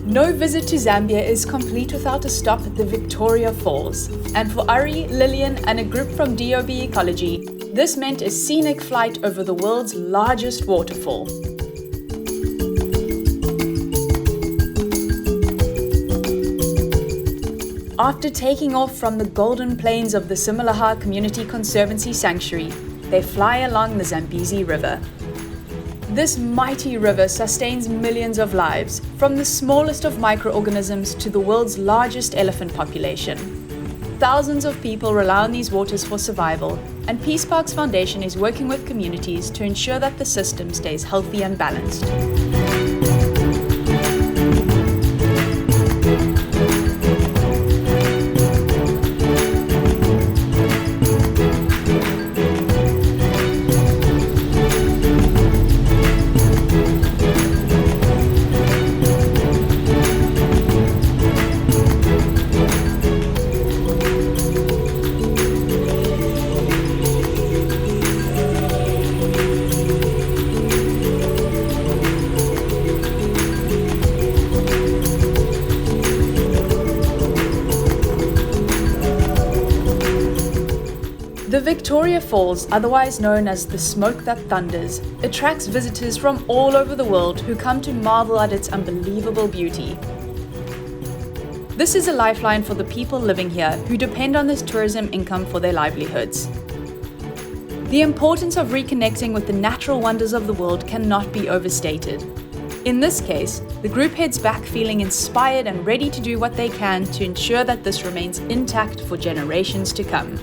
No visit to Zambia is complete without a stop at the Victoria Falls. And for Arrie, Lilian, and a group from DOB Ecology, this meant a scenic flight over the world's largest waterfall. After taking off from the golden plains of the Simalaha Community Conservancy sanctuary, they fly along the Zambezi River. This mighty river sustains millions of lives, from the smallest of microorganisms to the world's largest elephant population. Thousands of people rely on these waters for survival, and Peace Parks Foundation is working with communities to ensure that the system stays healthy and balanced. The Victoria Falls, otherwise known as the Smoke That Thunders, attracts visitors from all over the world who come to marvel at its unbelievable beauty. This is a lifeline for the people living here who depend on this tourism income for their livelihoods. The importance of reconnecting with the natural wonders of the world cannot be overstated. In this case, the group heads back feeling inspired and ready to do what they can to ensure that this remains intact for generations to come.